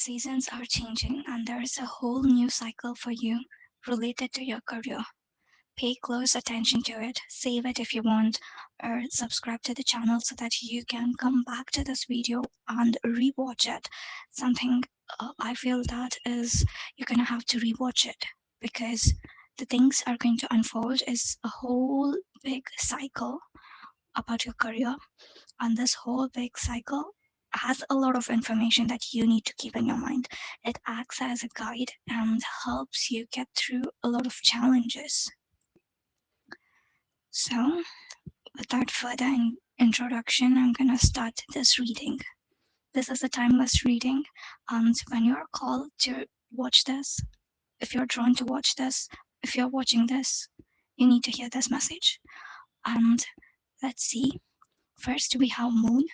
Seasons are changing, and there is a whole new cycle for you related to your career. Pay close attention to it, save it if you want, or subscribe to the channel so that you can come back to this video and rewatch it. Something I feel that is you're gonna have to rewatch it because the things are going to unfold is a whole big cycle about your career, and this whole big cycle has a lot of information that you need to keep in your mind. It acts as a guide and helps you get through a lot of challenges. So, without further introduction, I'm gonna start this reading. This is a timeless reading, and when you're called to watch this, if you're drawn to watch this, if you're watching this, you need to hear this message. And let's see. First, we have Moon,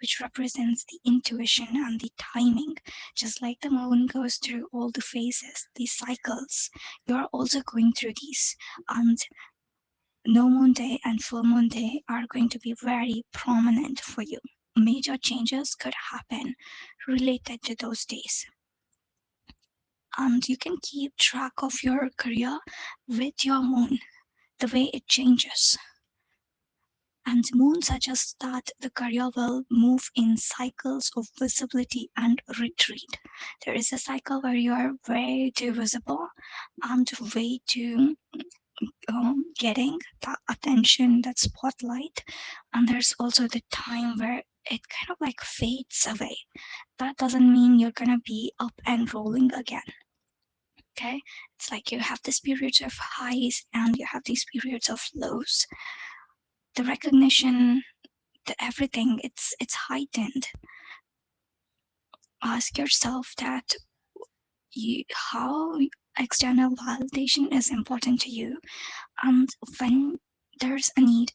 which represents the intuition and the timing. Just like the moon goes through all the phases, these cycles, you're also going through these. And no moon day and full moon day are going to be very prominent for you. Major changes could happen related to those days. And you can keep track of your career with your moon, the way it changes. And moon suggests that the career will move in cycles of visibility and retreat. There is a cycle where you are way too visible and way too getting that attention, that spotlight. And there's also the time where it kind of like fades away. That doesn't mean you're gonna be up and rolling again. Okay, it's like you have these periods of highs and you have these periods of lows. The recognition, the everything, it's heightened. Ask yourself that you how external validation is important to you, and when there's a need,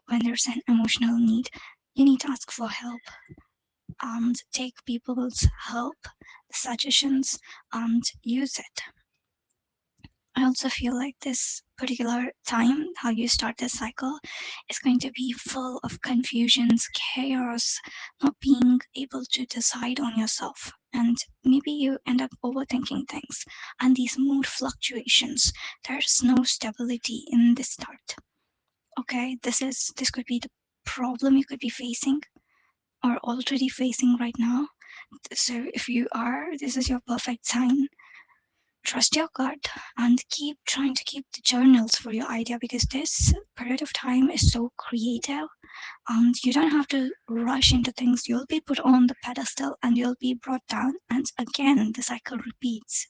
when there's an emotional need, you need to ask for help and take people's help, suggestions, and use it. I also feel like this particular time, how you start this cycle, is going to be full of confusions, chaos, not being able to decide on yourself. And maybe you end up overthinking things and these mood fluctuations. There's no stability in the start. Okay, this could be the problem you could be facing or already facing right now. So if you are, this is your perfect sign. Trust your gut and keep trying to keep the journals for your idea, because this period of time is so creative and you don't have to rush into things. You'll be put on the pedestal and you'll be brought down, and again the cycle repeats.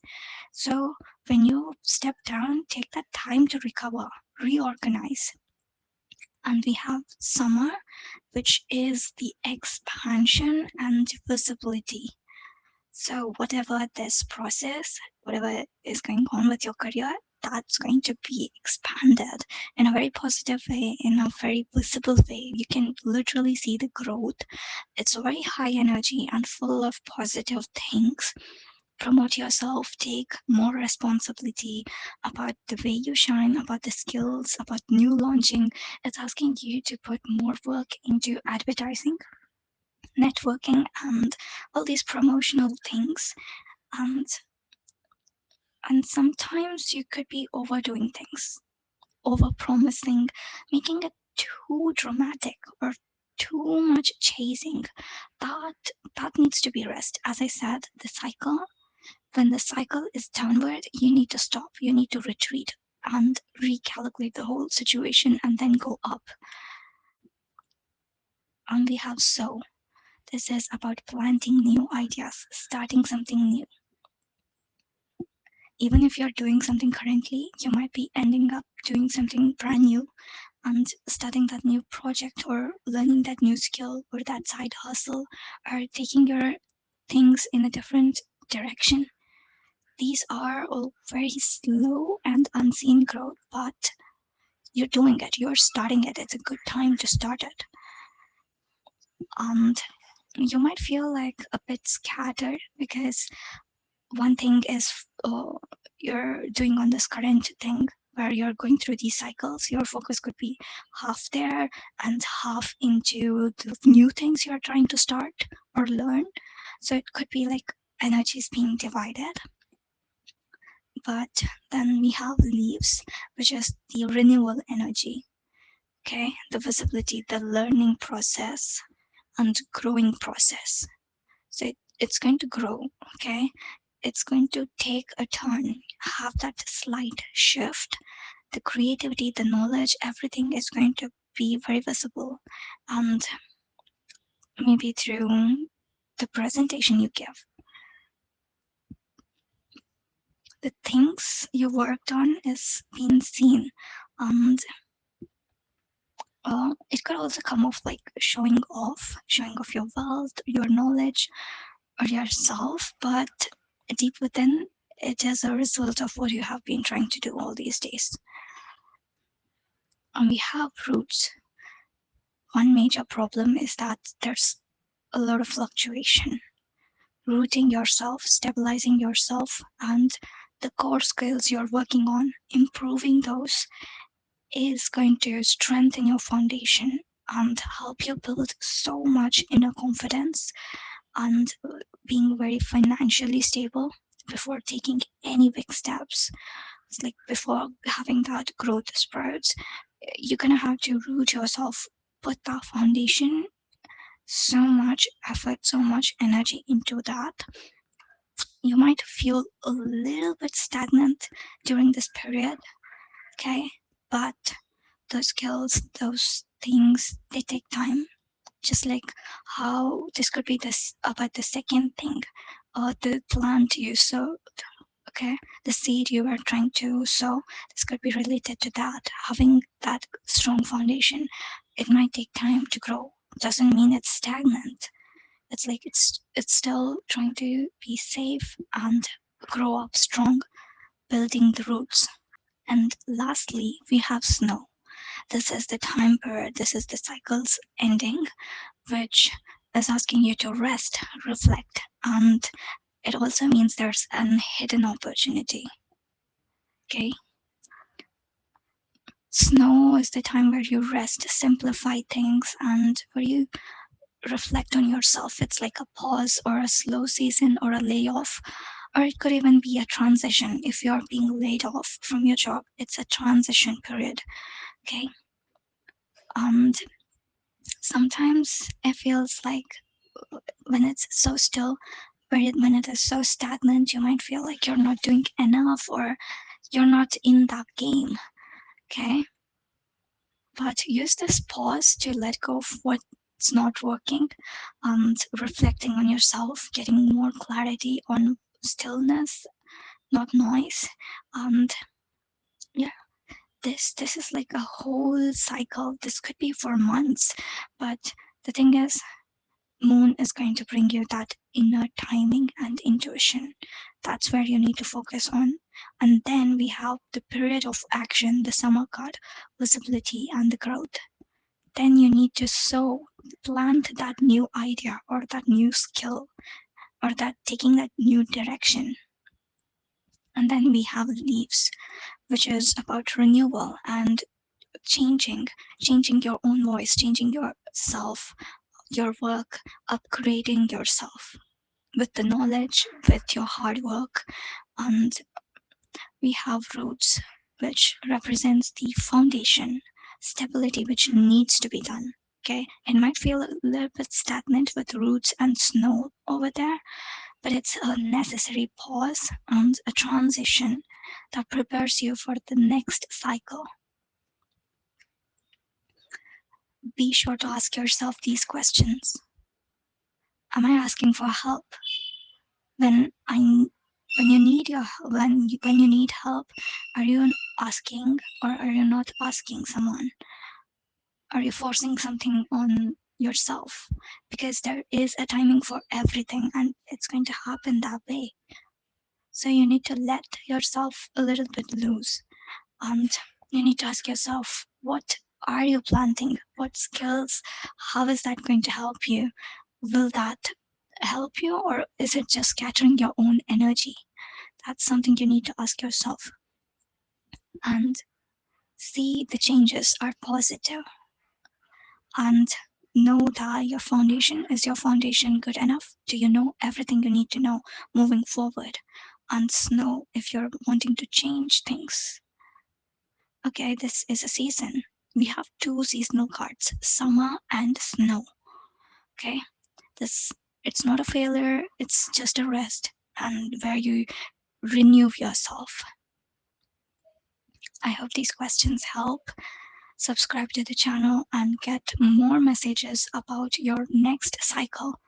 So when you step down, take that time to recover, reorganize. And we have summer, which is the expansion and visibility. So, whatever this process, whatever is going on with your career, that's going to be expanded in a very positive way, in a very visible way. You can literally see the growth. It's very high energy and full of positive things. Promote yourself, take more responsibility about the way you shine, about the skills, about new launching. It's asking you to put more work into advertising, networking, and all these promotional things. And and sometimes you could be overdoing things, over promising, making it too dramatic or too much chasing. That that needs to be rest. As I said, the cycle, when the cycle is downward, you need to stop, you need to retreat and recalculate the whole situation and then go up. And we have so. This is about planting new ideas, starting something new. Even if you're doing something currently, you might be ending up doing something brand new and starting that new project or learning that new skill or that side hustle or taking your things in a different direction. These are all very slow and unseen growth, but you're doing it, you're starting it. It's a good time to start it. And you might feel like a bit scattered because one thing is you're doing on this current thing where you're going through these cycles, your focus could be half there and half into the new things you're trying to start or learn. So it could be like energies being divided. But then we have leaves, which is the renewal energy. Okay, the visibility, the learning process, and growing process. So it's going to grow. Okay, it's going to take a turn, have that slight shift. The creativity, the knowledge, everything is going to be very visible, and maybe through the presentation you give, the things you worked on is being seen. And it could also come off like showing off your wealth, your knowledge, or yourself, but deep within, it is a result of what you have been trying to do all these days. And we have roots. One major problem is that there's a lot of fluctuation. Rooting yourself, stabilizing yourself, and the core skills you're working on, improving those is going to strengthen your foundation and help you build so much inner confidence and being very financially stable before taking any big steps. It's like before having that growth spurts, you're gonna have to root yourself, put that foundation, so much effort, so much energy into that. You might feel a little bit stagnant during this period, okay? But those skills, those things, they take time. Just like how this could be this about the second thing, or the plant you sowed, okay? The seed you were trying to sow, this could be related to that. Having that strong foundation, it might take time to grow. Doesn't mean it's stagnant. It's like it's still trying to be safe and grow up strong, building the roots. And lastly, we have snow. This is the time period, this is the cycle's ending, which is asking you to rest, reflect, and it also means there's an hidden opportunity. Okay? Snow is the time where you rest, simplify things, and where you reflect on yourself. It's like a pause or a slow season or a layoff, or it could even be a transition. If you're being laid off from your job, it's a transition period. Okay? And sometimes it feels like when it's so still, when it is so stagnant, you might feel like you're not doing enough or you're not in that game. Okay? But use this pause to let go of what's not working and reflecting on yourself, getting more clarity on stillness, not noise. And yeah, this is like a whole cycle. This could be for months, but the thing is, moon is going to bring you that inner timing and intuition. That's where you need to focus on. And then we have the period of action, the summer card, visibility and the growth. Then you need to plant that new idea or that new skill or that taking that new direction. And then we have leaves, which is about renewal and changing your own voice, changing yourself, your work, upgrading yourself with the knowledge, with your hard work. And we have roots, which represents the foundation, stability, which needs to be done. Okay, it might feel a little bit stagnant with roots and snow over there, but it's a necessary pause and a transition that prepares you for the next cycle. Be sure to ask yourself these questions. Am I asking for help? When I when you need when you need help, are you asking or are you not asking someone? Are you forcing something on yourself? Because there is a timing for everything and it's going to happen that way. So you need to let yourself a little bit loose, and you need to ask yourself, what are you planting? What skills? How is that going to help you? Will that help you, or is it just scattering your own energy? That's something you need to ask yourself. And see the changes are positive. And know that your foundation is your foundation good enough? Do you know everything you need to know moving forward? And snow if you're wanting to change things. Okay, this is a season. We have two seasonal cards, summer and snow. Okay, this it's not a failure, it's just a rest and where you renew yourself. I hope these questions help. Subscribe to the channel and get more messages about your next cycle.